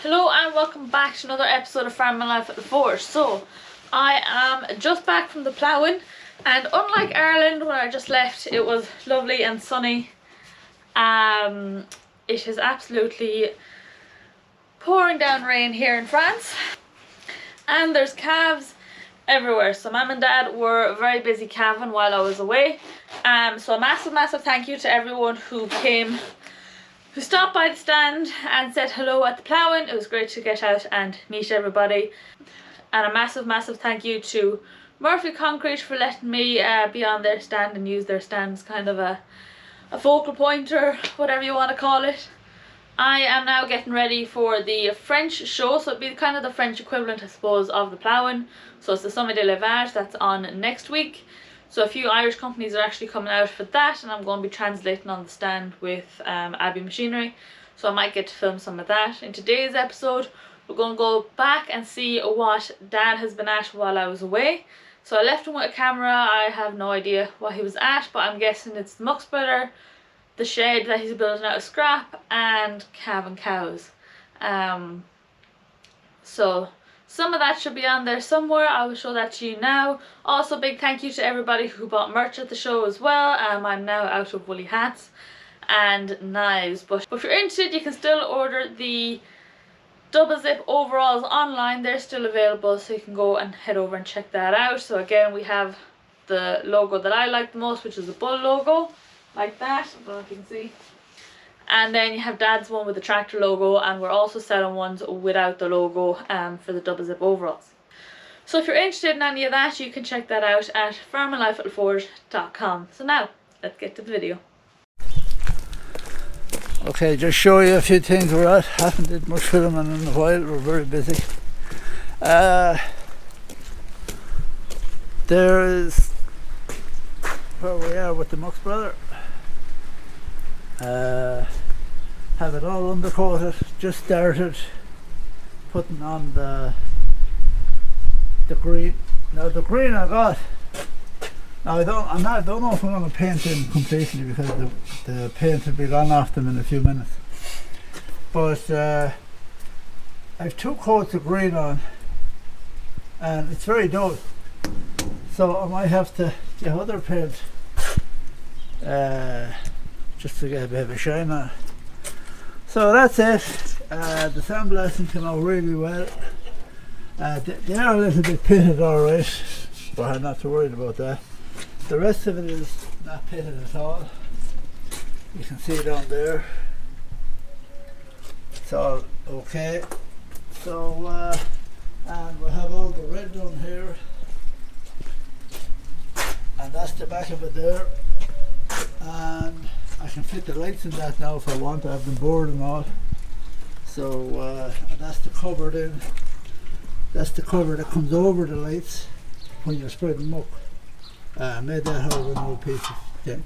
Hello and welcome back to another episode of Farming Life at the Forge. So, I am just back from the ploughing, and unlike Ireland where I just left, it was lovely and sunny. It is absolutely pouring down rain here in France, and there's calves everywhere. So Mum and Dad were very busy calving while I was away. So a massive thank you to everyone who stopped by the stand and said hello at the ploughing. It was great to get out and meet everybody. And a massive thank you to Murphy Concrete for letting me be on their stand and use their stand as kind of a focal point, or whatever you want to call it. I am now getting ready for the French show, so it'd be kind of the French equivalent, I suppose, of the ploughing. So it's the Summit de l'Élevage that's on next week. So a few Irish companies are actually coming out for that, and I'm going to be translating on the stand with Abbey Machinery. So I might get to film some of that. In today's episode, we're going to go back and see what Dan has been at while I was away. So I left him with a camera. I have no idea what he was at, but I'm guessing it's the muckspreader, the shed that he's building out of scrap, and calving cows. So some of that should be on there somewhere. I will show that to you now. Also, big thank you to everybody who bought merch at the show as well. I'm now out of woolly hats and knives, but if you're interested, you can still order the double zip overalls online. They're still available, so you can go and head over and check that out. So again, we have the logo that I like the most, which is the bull logo, like that. I don't know if you can see. And then you have Dad's one with the tractor logo, and we're also selling ones without the logo for the double zip overalls. So if you're interested in any of that, you can check that out at farminglifeattheforge.com. So now, let's get to the video. Okay, just show you a few things we're at. Haven't did much filming in a while, we're very busy. There is where we are with the muckspreader. Have it all undercoated. Just started putting on the green. Now the green I got. Now I don't know if I'm going to paint them completely, because the paint will be gone off them in a few minutes. But I have 2 coats of green on, and it's very dull. So I might have to get other paint just to get a bit of a shine on it. So that's it. The sandblasting came out really well. They are a little bit pitted alright, but I'm not too worried about that. The rest of it is not pitted at all. You can see down there. It's all okay. So, and we'll have all the red done here. And that's the back of it there. And I can fit the lights in that now if I want. I have them bored and all. So and that's the cover then. That's the cover that comes over the lights when you're spreading muck. Made that out of an old piece of tin.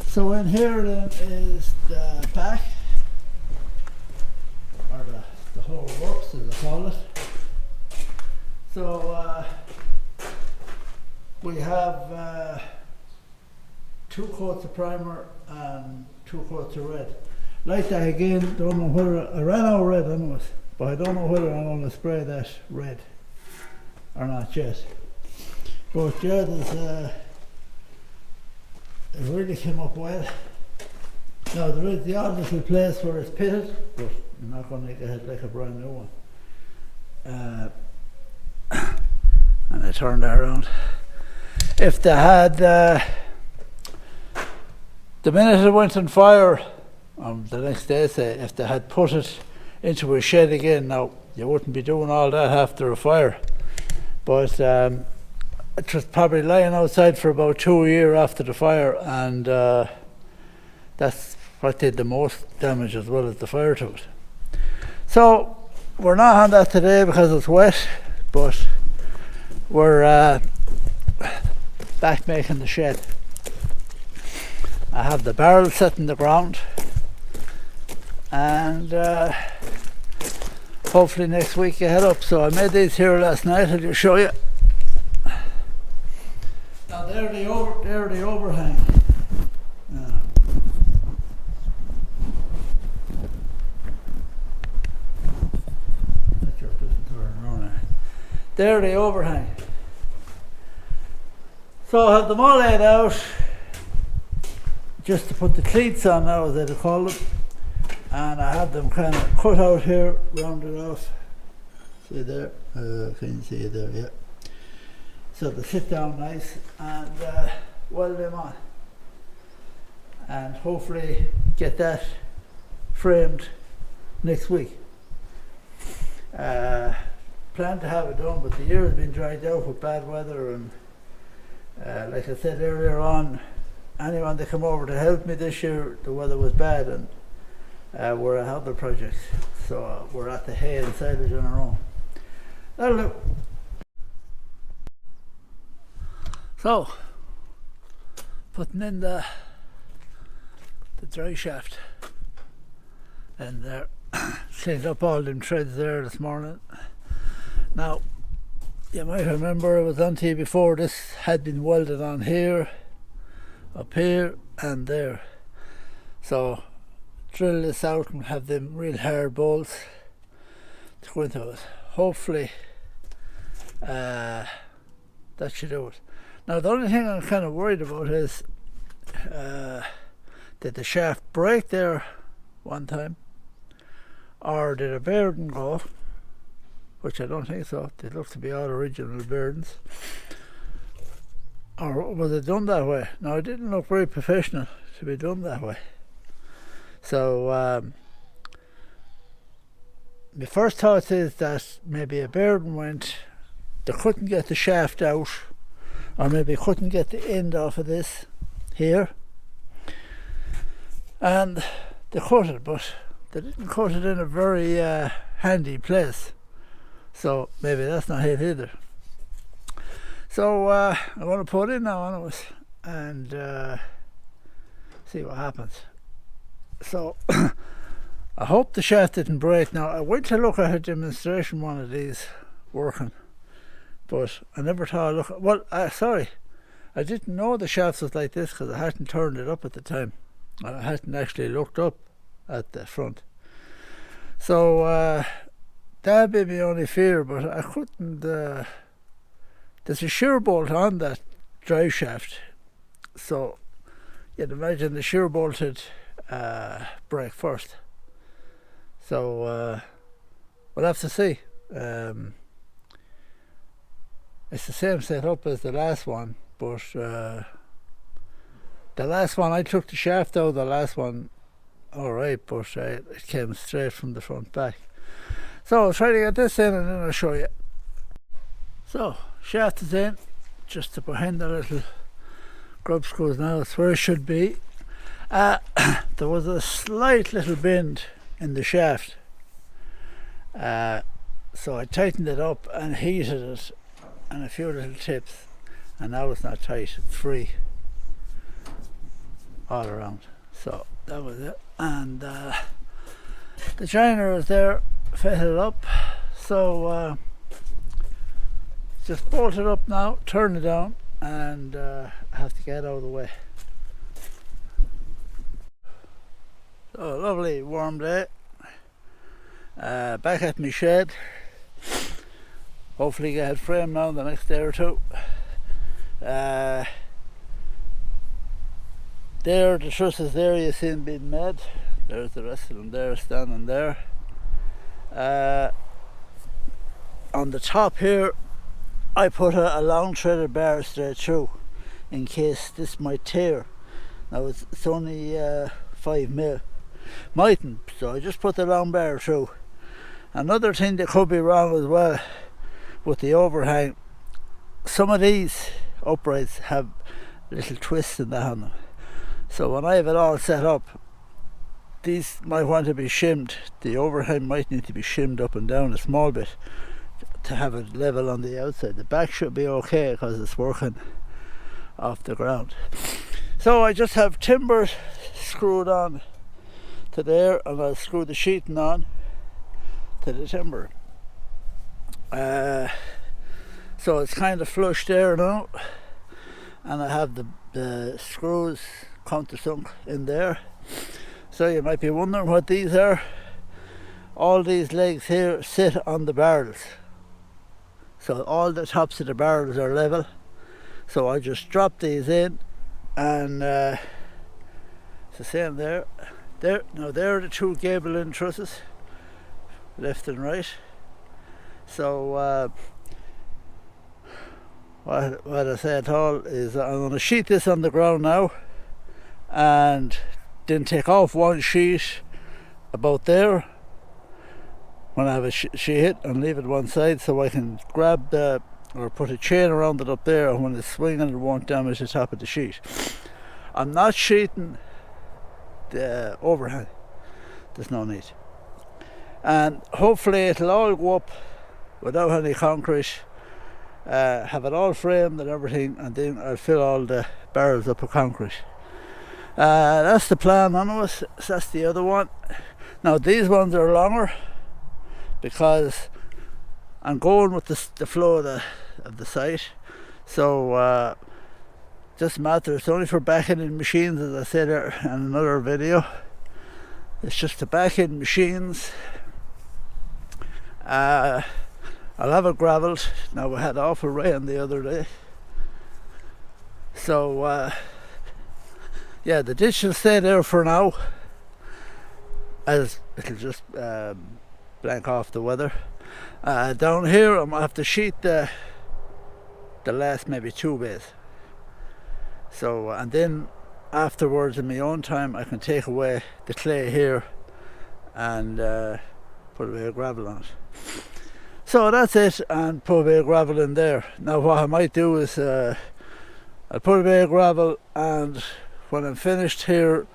So in here then is the back, or the whole works as I call it. So we have 2 coats of primer and 2 coats of red. Like that again, don't know whether I ran out of red anyways, but I don't know whether I'm going to spray that red or not yet. But yeah, it really came up well. Now there is the odd little place where it's pitted, but I'm not going to make it like a brand new one. And I turned that around. If they had the minute it went on fire, the next day, say, if they had put it into a shed again, now you wouldn't be doing all that after a fire. But it was probably lying outside for about 2 years after the fire, and that's what did the most damage, as well as the fire to it. So we're not on that today because it's wet, but we're back making the shed. I have the barrel set in the ground, and hopefully next week you head up. So I made these here last night. I'll just show you. Now they're the overhang. There they overhang. So I have them all laid out just to put the cleats on now, as they call them, and I have them kind of cut out here, rounded off. See there? Can you see it there? Yeah. So they sit down nice and weld them on, and hopefully get that framed next week. Plan to have it done, but the year has been dried out with bad weather, and like I said earlier on, anyone that come over to help me this year, the weather was bad, and we're at other projects, so we're at the hay and silage on our own. That'll do. So, putting in the dry shaft, and there, cleaned up all them threads there this morning. Now, you might remember I was on to you before, this had been welded on here, up here and there. So drill this out and have them real hard bolts to go into it. Hopefully that should do it. Now the only thing I'm kind of worried about is did the shaft break there one time, or did a bearing go, which I don't think so. They look to be all original bearings. Or was it done that way? No, it didn't look very professional to be done that way. So my first thought is that maybe a bearing went, they couldn't get the shaft out, or maybe couldn't get the end off of this here, and they cut it, but they didn't cut it in a very handy place. So maybe that's not it either. So I'm going to put in now anyways, and see what happens. So I hope the shaft didn't break. Now I went to look at a demonstration one of these working, but I never thought I'd look. Well, sorry, I didn't know the shaft was like this because I hadn't turned it up at the time. I hadn't actually looked up at the front. So that'd be my only fear, but I couldn't. There's a shear bolt on that drive shaft, so you'd imagine the shear bolt would break first. So we'll have to see. It's the same setup as the last one, but the last one I took the shaft out. The last one, all right, but it came straight from the front back. So I'll try to get this in and then I'll show you. So shaft is in, just to behind the little grub screws now. It's where it should be. There was a slight little bend in the shaft, so I tightened it up and heated it, and a few little tips, and now it's not tight, it's free all around. So that was it, and the joiner is there, fitted up. So just bolt it up now, turn it down, and I have to get out of the way. So a lovely warm day, back at my shed. Hopefully get it framed now in the next day or two. There, the trusses there you see them being made. There's the rest of them there, standing there. On the top here I put a long threaded bar straight through in case this might tear. Now it's only 5mm. Mightn't, so I just put the long bar through. Another thing that could be wrong as well with the overhang, some of these uprights have little twists in that on them. So when I have it all set up, these might want to be shimmed. The overhang might need to be shimmed up and down a small bit to have it level on the outside. The back should be okay because it's working off the ground. So I just have timbers screwed on to there, and I'll screw the sheeting on to the timber. So it's kind of flush there now, and I have the screws countersunk in there. So you might be wondering what these are. All these legs here sit on the barrels, so all the tops of the barrels are level. So I just drop these in, and it's the same there. Now there are the two gable end trusses, left and right. So what I say at all is I'm going to sheet this on the ground now, and then take off one sheet about there when I have a sheet, and leave it one side so I can grab or put a chain around it up there, and when it's swinging it won't damage the top of the sheet. I'm not sheeting the overhang, there's no need, and hopefully it'll all go up without any concrete, have it all framed and everything, and then I'll fill all the barrels up with concrete. That's the plan on it. So that's the other one. Now these ones are longer because I'm going with the flow of the site, so doesn't matter. It's only for backing in machines, as I said in another video. It's just to back in machines. I'll have it gravelled. Now we had awful rain the other day, so yeah, the ditch will stay there for now, as it'll just blank off the weather. Down here I'm gonna have to sheet the last maybe 2 bays. So, and then afterwards in my own time I can take away the clay here and put a bit of gravel on it. So that's it, and put a bit of gravel in there. Now what I might do is I'll put a bit of gravel, and when I'm finished here,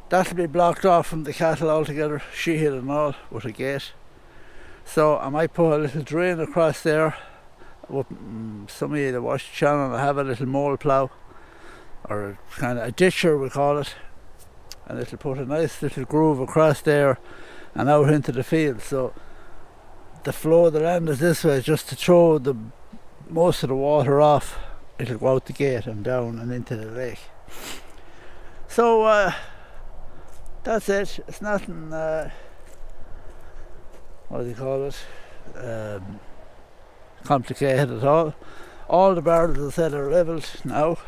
that'll be blocked off from the cattle altogether, sheeted and all, with a gate. So I might put a little drain across there. Some of you that watch the channel, I have a little mole plough, or kind of a ditcher we call it, and it'll put a nice little groove across there and out into the field. So the flow of the land is this way, just to throw most of the water off. It'll go out the gate and down and into the lake. So that's it. It's nothing what do you call it, complicated at all. All the barrels, as I said, are levelled now,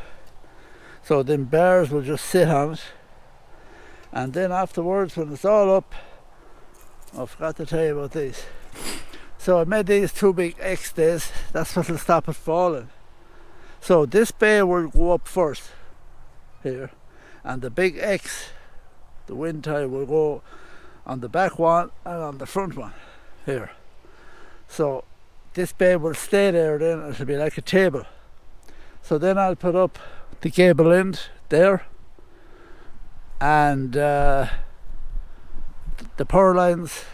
so then bars will just sit on it, and then afterwards when it's all up, I forgot to tell you about these. So I made these 2 big X days. That's what will stop it falling. So this bay will go up first here, and the big X, the wind tie, will go on the back one and on the front one here. So this bay will stay there, then it'll be like a table. So then I'll put up the gable end there, and the power lines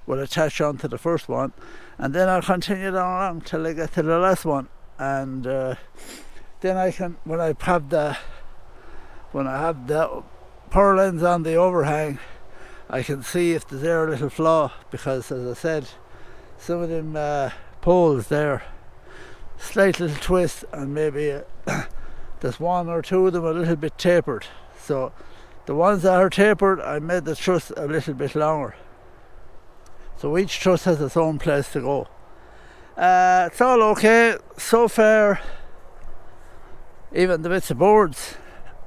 will attach onto the first one, and then I'll continue down along till I get to the last one, and then I can, when I have the power lines on the overhang, I can see if there's a little flaw, because as I said, some of them poles there, slight little twist, and maybe there's 1 or 2 of them a little bit tapered. So the ones that are tapered, I made the truss a little bit longer. So each truss has its own place to go. It's all okay so far. Even the bits of boards,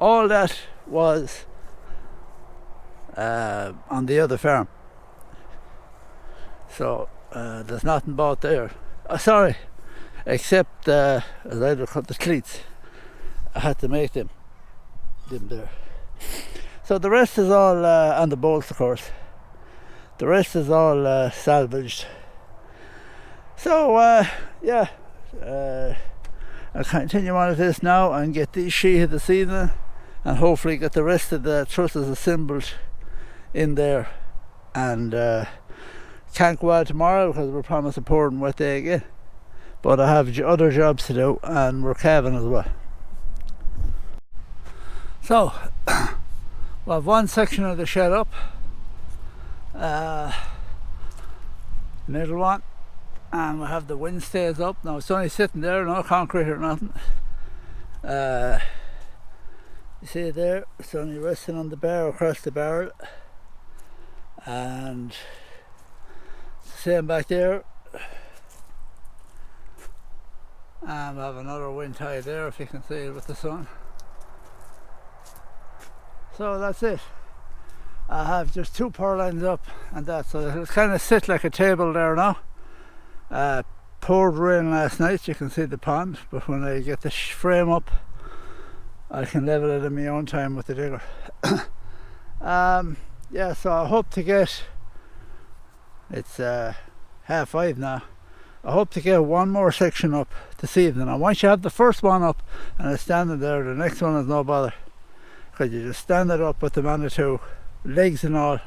all that was on the other farm. So there's nothing bought there. Sorry, except as I had to cut the cleats. I had to make them there. So the rest is all, and the bolts of course, the rest is all salvaged. So yeah, I'll continue on with this now and get these sheeted this evening, and hopefully get the rest of the trusses assembled in there, and can't go out tomorrow because we're promised a pouring wet day again, but I have other jobs to do, and we're calving as well. So we'll have one section of the shed up, middle one, and we'll have the wind stays up. Now it's only sitting there, no concrete or nothing. You see it there, it's only resting on the bar across the barrel, and same back there. And we have another wind tie there, if you can see it with the sun. So that's it. I have just 2 purlines up and that, so it'll kind of sit like a table there now. Poured rain last night, you can see the pond, but when I get the frame up I can level it in my own time with the digger. Yeah, so I hope to get, it's 5:30 now, I hope to get one more section up this evening. And once you have the first one up and it's standing there, the next one is no bother, because you just stand it up with the Manitou legs and all,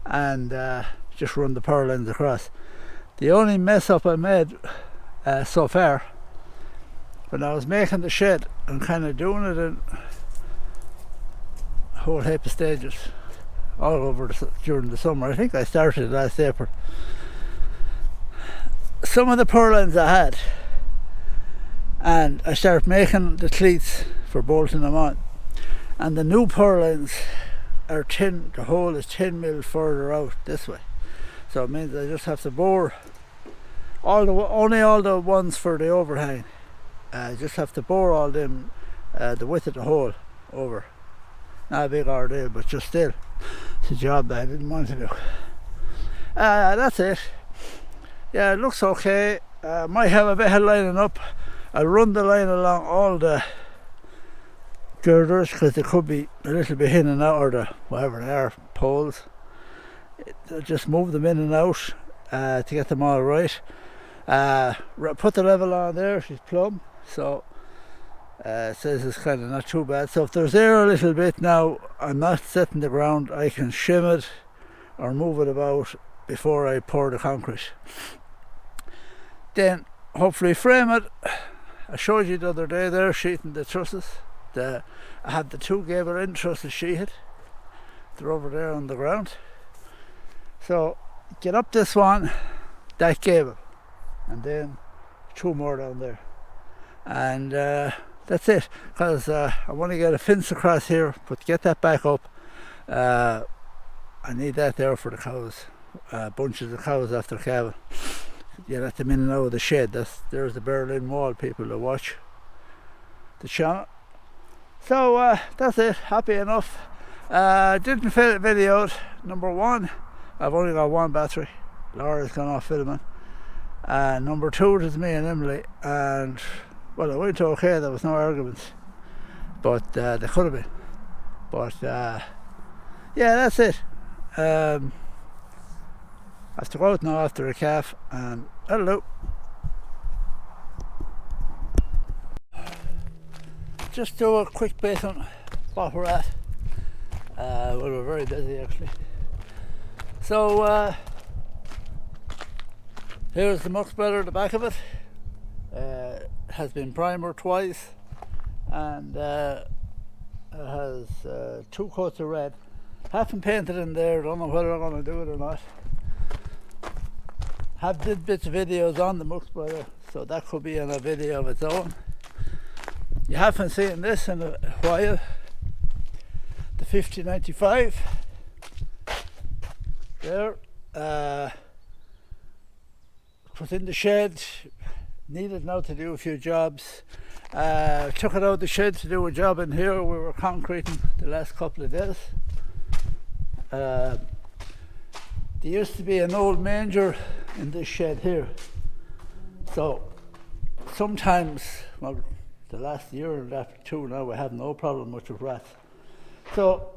and just run the purlines across. The only mess up I made so far, when I was making the shed and kind of doing it in a whole heap of stages all over during the summer. I think I started last April. Some of the purlines I had, and I started making the cleats for bolting them on, and the new purlines are the hole is 10 mil further out this way, so it means I just have to bore only all the ones for the overhang. I just have to bore all them the width of the hole over. Not a big ordeal, but just still, it's a job that I didn't want to do. That's it. Yeah, it looks okay. Might have a bit of lining up. I'll run the line along all the girders, because they could be a little bit in and out, or the whatever they are, poles. I'll just move them in and out to get them all right. Put the level on there, she's plumb, so it says it's kind of not too bad. So if there's air a little bit now, I'm not setting the ground, I can shim it or move it about before I pour the concrete. Then hopefully frame it. I showed you the other day there, sheeting the trusses. I had the 2 gable end trusses sheeted. They're over there on the ground. So get up this one, that gable, and then 2 more down there. And that's it, because I want to get a fence across here, but get that back up. I need that there for the cows, bunches of cows after calving. You let them in and out of the shed. There's the Berlin Wall, people to watch the channel. So that's it, happy enough. Didn't fit the video out. Number 1, I've only got 1 battery. Laura's gone off filming. Number 2, it is me and Emily, and well, it went okay, there was no arguments, but there could have been. But yeah, that's it. I have to go out now after a calf, and hello. Just do a quick bit on what we're at. Well, we're very busy actually. So here's the muckspreader at the back of it. Has been primered twice, and it has 2 coats of red. Haven't painted in there, don't know whether I'm going to do it or not. Have did bits of videos on the muckspreader, so that could be in a video of its own. You haven't seen this in a while. The 5095 there, was in the shed, needed now to do a few jobs. Took it out of the shed to do a job in here. We were concreting the last couple of days. There used to be an old manger in this shed here, so sometimes, well, the last year and after 2 now, we have no problem much with rats. So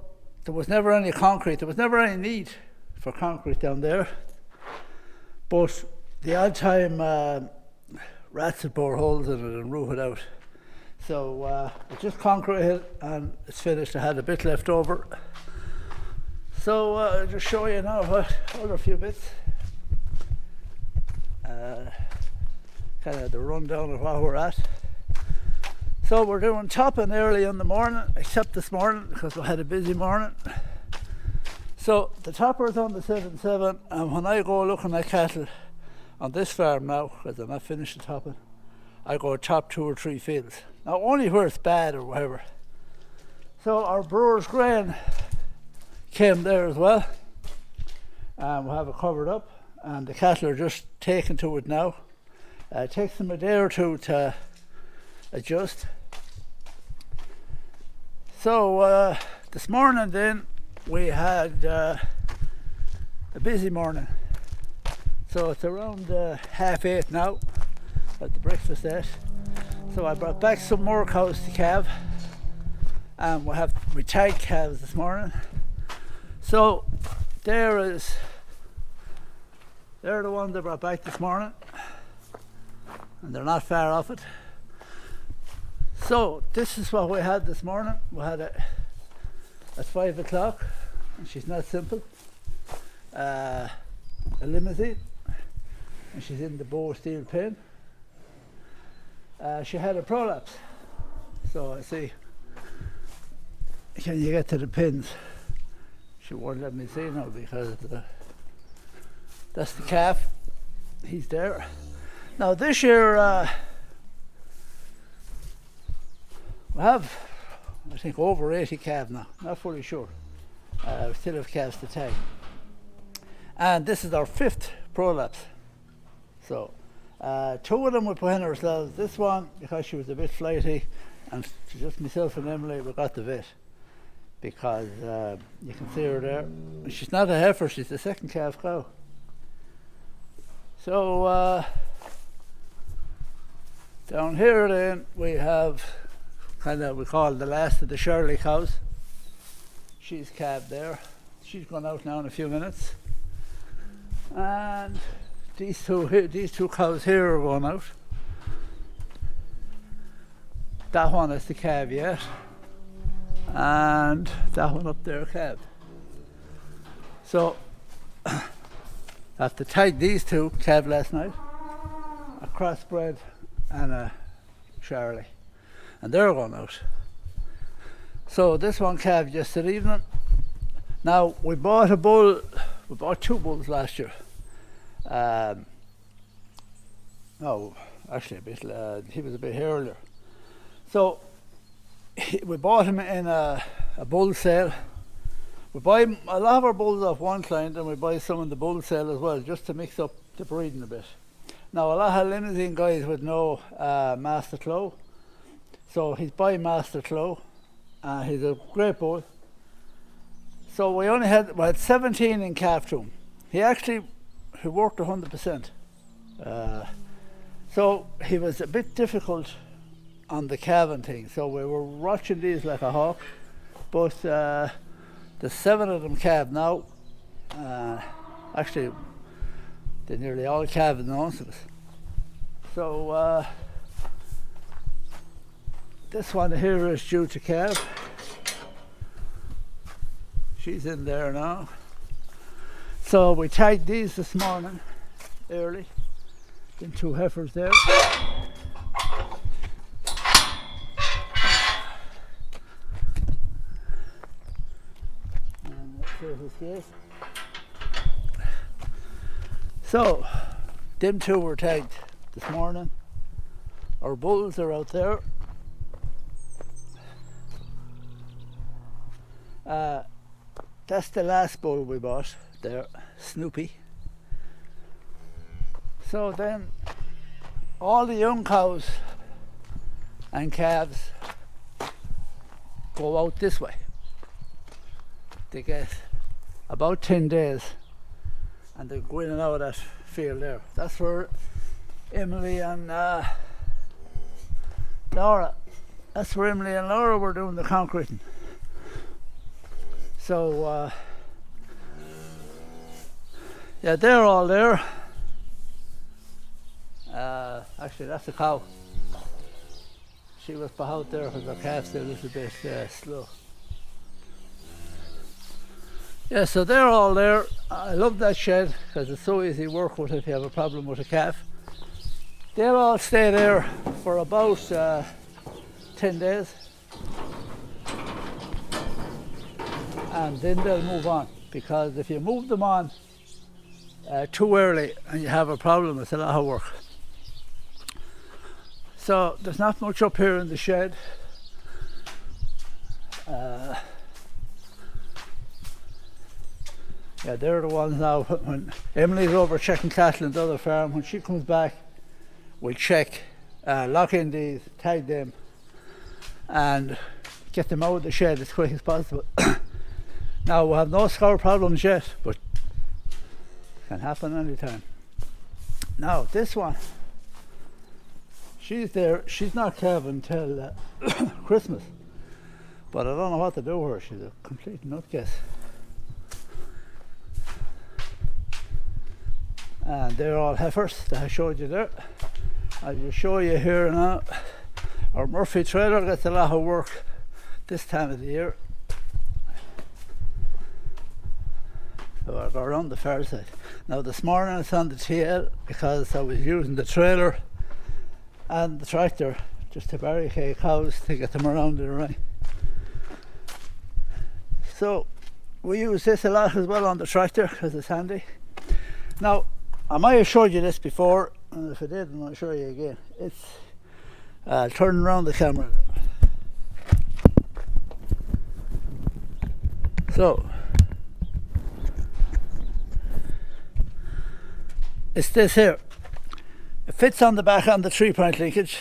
there was never any concrete, there was never any need for concrete down there, but the odd time rats would bore holes in it and root it out. So it's just concrete and it's finished. I had a bit left over, so I'll just show you now what other few bits. Kind of the rundown of what we're at. So we're doing topping early in the morning, except this morning because we had a busy morning. So the topper's on the 7-7, and when I go looking at cattle on this farm now, because I'm not finished the topping, I go top 2 or 3 fields. Now only where it's bad or whatever. So our brewer's grain came there as well, and we'll have it covered up, and the cattle are just taken to it now. It takes them a day or two to adjust. So this morning then we had a busy morning. So it's around 8:30 now at the breakfast set. So I brought back some more cows to calve, and we tagged calves this morning. So they're the ones I brought back this morning, and they're not far off it. So this is what we had this morning. We had it at 5 o'clock, and she's not simple. A limousine, and she's in the bow steel pen. She had a prolapse, so I see. Can you get to the pins? She won't let me see now because that's the calf. He's there. Now this year we have, I think, over 80 calves now. Not fully sure. We still have calves to tag. And this is our 5th prolapse. So 2 of them we put in ourselves. This one, because she was a bit flighty, and just myself and Emily, we got the vet. Because you can see her there. She's not a heifer, she's the second calf cow. So down here then we have we call the last of the Shirley cows. She's calved there. She's gone out now in a few minutes. And these two cows here are going out. That one is the calf yet, and that one up there calved. So I have to tag these two calved last night, a crossbred and a Charlie, and they're going out. So this one calved yesterday evening. Now we bought a bull. We bought 2 bulls last year. No, actually a bit. He was a bit earlier. So we bought him in a bull sale. We buy a lot of our bulls off one client, and we buy some in the bull sale as well, just to mix up the breeding a bit. Now a lot of limousine guys would know Master Clough. So he's by Master Clough. He's a great bull. So we only had 17 in calf to him. He worked 100%. So he was a bit difficult on the calving thing. So we were watching these like a hawk. But the 7 of them calved now. Actually, they're nearly all calving nonsense. So this one here is due to calve. She's in there now. So we tagged these this morning early. Then 2 heifers there. And there's his gate. So them 2 were tagged this morning. Our bulls are out there. That's the last bull we bought there, Snoopy. So then all the young cows and calves go out this way. They get about 10 days and they go in and out of that field there. That's where Emily and Laura were doing the concreting. So yeah, they're all there. Actually, that's a cow. She was put out there because her calf's a little bit slow. Yeah, so they're all there. I love that shed because it's so easy to work with if you have a problem with a calf. They'll all stay there for about 10 days. And then they'll move on, because if you move them on too early and you have a problem, it's a lot of work. So there's not much up here in the shed. Yeah, they're the ones now. When Emily's over checking cattle in the other farm, when she comes back, we check, lock in these, tag them, and get them out of the shed as quick as possible. Now we have no scour problems yet, but can happen anytime. Now this one, she's there, she's not calving till Christmas, but I don't know what to do with her. She's a complete nutcase. And they're all heifers that I showed you there. I'll just show you here now. Our Murphy trailer gets a lot of work this time of the year. So I'll go around the far side. Now this morning it's on the TL because I was using the trailer and the tractor just to barricade cows to get them around in the rain. So we use this a lot as well on the tractor because it's handy. Now I might have showed you this before, and if I didn't, I'll show you again. It's turning around the camera. So it's this here. It fits on the back on the 3-point linkage.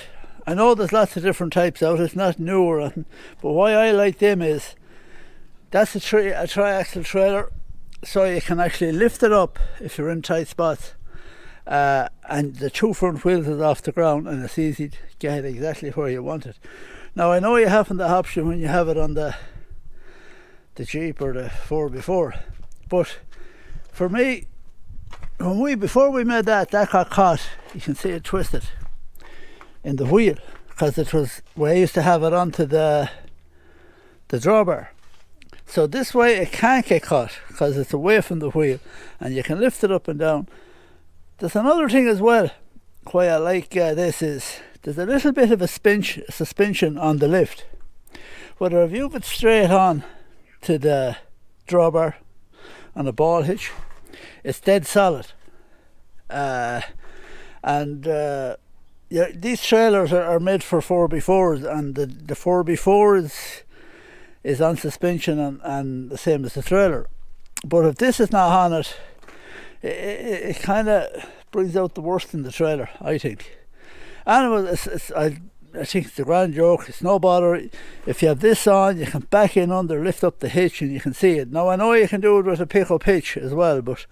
I know there's lots of different types out, it's not new or anything, but why I like them is that's a tri-axle trailer, so you can actually lift it up if you're in tight spots, and the 2 front wheels is off the ground and it's easy to get it exactly where you want it. Now I know you haven't the option when you have it on the Jeep or the 4x4, but for me, before we made that got caught, you can see it twisted in the wheel because it was where I used to have it onto the drawbar. So this way it can't get caught because it's away from the wheel and you can lift it up and down. There's another thing as well why I like this is there's a little bit of a suspension on the lift. Whether if you have it straight on to the drawbar on a ball hitch, it's dead solid. These trailers are made for 4x4s, and the 4x4 is on suspension and the same as the trailer. But if this is not on it, it kind of brings out the worst in the trailer, I think. And I think it's a grand joke. It's no bother. If you have this on, you can back in under, lift up the hitch, and you can see it. Now I know you can do it with a pick-up hitch as well, but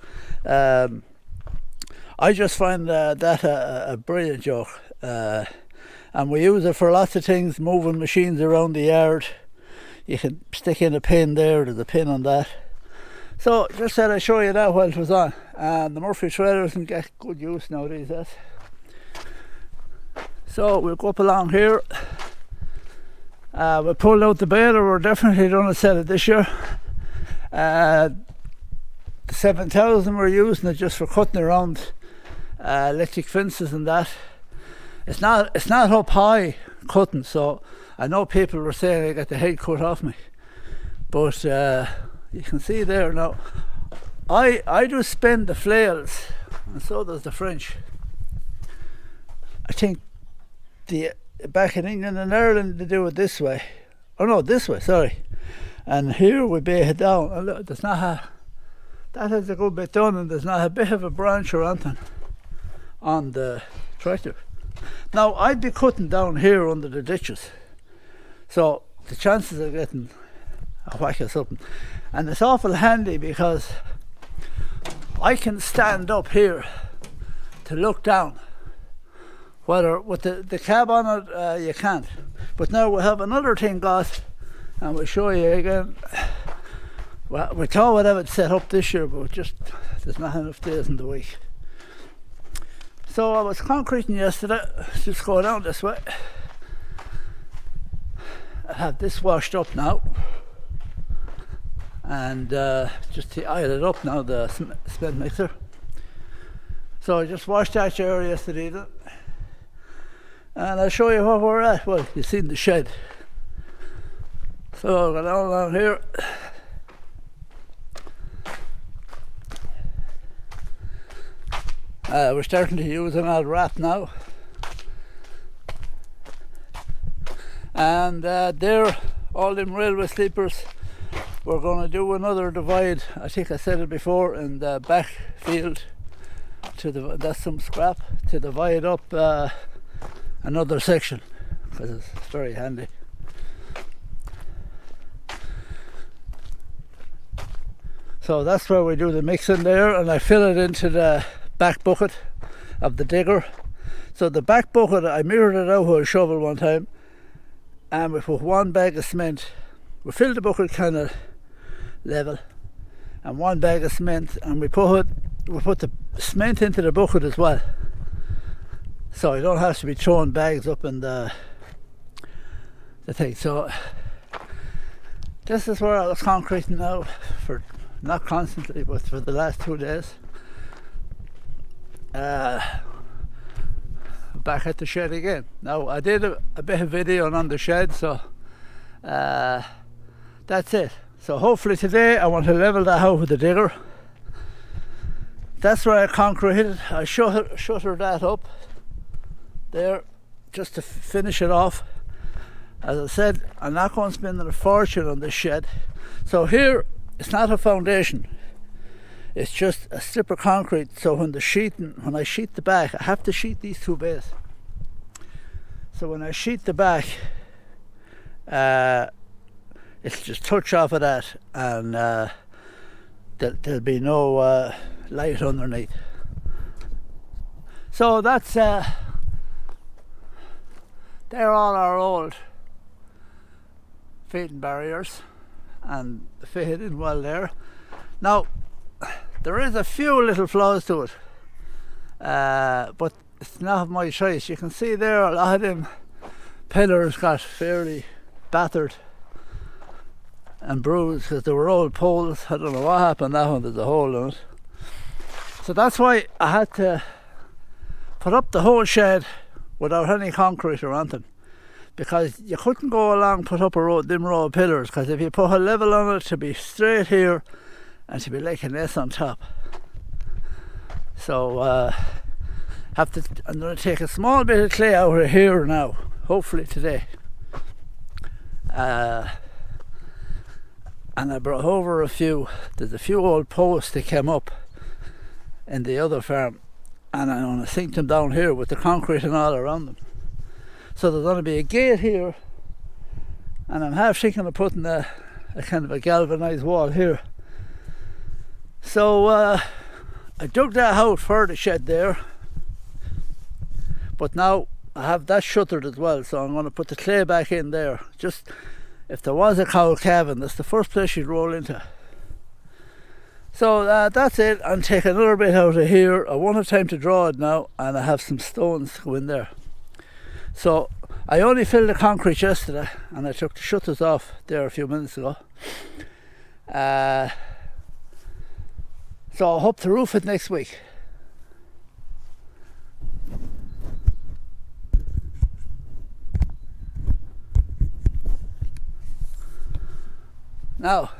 I just find that a brilliant joke. And we use it for lots of things, moving machines around the yard. You can stick in a pin there. There's a pin on that. So just said I'd show you that while it was on. And the Murphy trailers can get good use nowadays. So we'll go up along here. We pulled out the baler. We're definitely going to sell it this year. The 7000 we're using it just for cutting around electric fences and that. It's not up high cutting, so I know people were saying I got the head cut off me, but you can see there now. I do spin the flails, and so does the French. I think back in England and Ireland they do it this way. Oh no, this way, sorry. And here we bay it down. And look, that has a good bit done, and there's not a bit of a branch or anything on the tractor. Now I'd be cutting down here under the ditches, so the chances of getting a whack or something, and it's awful handy because I can stand up here to look down. Whether with the cab on it you can't, but now we have another thing got, and we'll show you again. Well, we thought we'd have it set up this year, but just there's not enough days in the week. So I was concreting yesterday. Let's just go down this way. I have this washed up now, and just to iron it up now, the cement mixer. So I just washed that area yesterday evening, and I'll show you where we're at. Well, you've seen the shed. So I'll go down along here. We're starting to use an old wrap now, and there, all them railway sleepers. We're going to do another divide. I think I said it before, in the back field that's some scrap to divide up another section, because it's very handy. So that's where we do the mixing there, and I fill it into the back bucket of the digger. So the back bucket, I mirrored it out with a shovel one time, and we put 1 bag of cement. We fill the bucket kind of level, and 1 bag of cement, and we put the cement into the bucket as well. So you don't have to be throwing bags up in the thing. So this is where I was concreting now, for not constantly, but for the last 2 days. Back at the shed again. Now I did a bit of video on the shed, so that's it. So hopefully today I want to level that out with the digger. That's where I concreted. I shuttered that up there just to finish it off. As I said, I'm not going to spend a fortune on this shed. So here, it's not a foundation. It's just a strip of concrete. So when I sheet the back, I have to sheet these 2 bays. So when I sheet the back, it's just touch off of that, and there'll be no light underneath. So that's they're all our old feeding barriers, and fitted in well there. Now there is a few little flaws to it, but it's not my choice. You can see there a lot of them pillars got fairly battered and bruised because they were old poles. I don't know what happened, that one, there's a hole in it. So that's why I had to put up the whole shed without any concrete or anything, because you couldn't go along put up them row of pillars, because if you put a level on it, to be straight here and to be like an S on top. So I'm going to take a small bit of clay out of here now, hopefully today. And I brought over there's a few old posts that came up in the other farm, and I'm going to sink them down here with the concrete and all around them. So there's going to be a gate here, and I'm half thinking of putting a kind of a galvanised wall here. So I dug that out for the shed there, but now I have that shuttered as well, so I'm going to put the clay back in there. Just if there was a cow calving, that's the first place you'd roll into. So that's it. I'm taking another bit out of here. I won't have time to draw it now, and I have some stones to go in there. So I only filled the concrete yesterday, and I took the shutters off there a few minutes ago. So I hope to roof it next week. Now,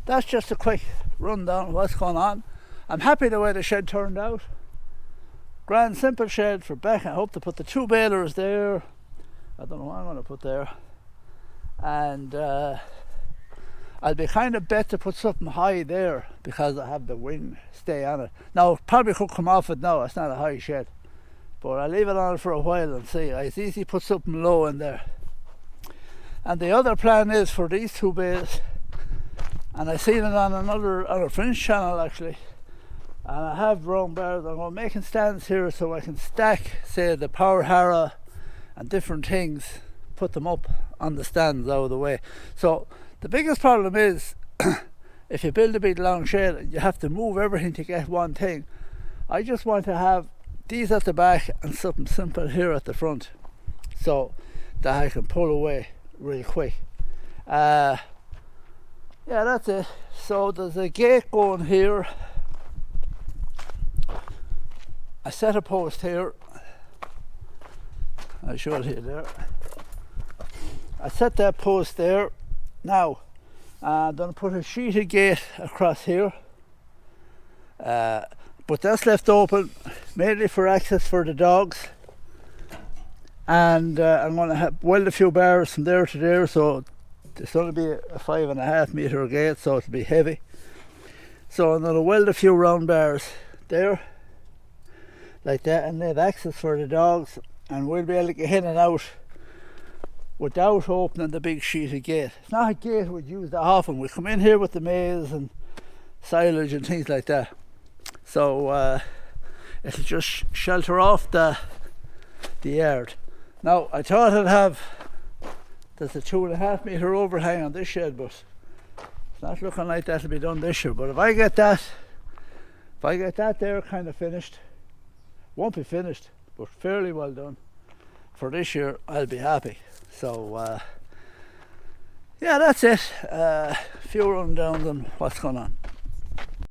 that's just a quick rundown of what's going on. I'm happy the way the shed turned out. Grand simple shed for Beck. I hope to put the 2 balers there. I don't know what I'm going to put there. And I'll be kind of bet to put something high there, because I have the wing stay on it. Now, probably could come off it now. It's not a high shed. But I'll leave it on for a while and see. It's easy to put something low in there. And the other plan is for these 2 bays, and I seen it on a French channel actually, and I have round bars. I'm going making stands here so I can stack, say, the power harrow and different things, put them up on the stands out of the way. So the biggest problem is if you build a big long shed, you have to move everything to get one thing. I just want to have these at the back and something simple here at the front, so that I can pull away really quick. Yeah, that's it. So there's a gate going here. I set a post here. I showed you there. I set that post there. Now I'm going to put a sheeted gate across here, but that's left open mainly for access for the dogs. And I'm going to weld a few bars from there to there, so it's going to be a 5.5 metre gate, so it'll be heavy. So I'm going to weld a few round bars there, like that, and they've access for the dogs, and we'll be able to get in and out without opening the big sheeted gate. It's not a gate we'd use that often. We come in here with the maize and silage and things like that, so it'll just shelter off the yard. Now I thought I'd have, there's a 2.5 metre overhang on this shed, but it's not looking like that'll be done this year. But if I get that there kind of finished, won't be finished, but fairly well done for this year, I'll be happy. So yeah, that's it. A few rundowns on what's going on.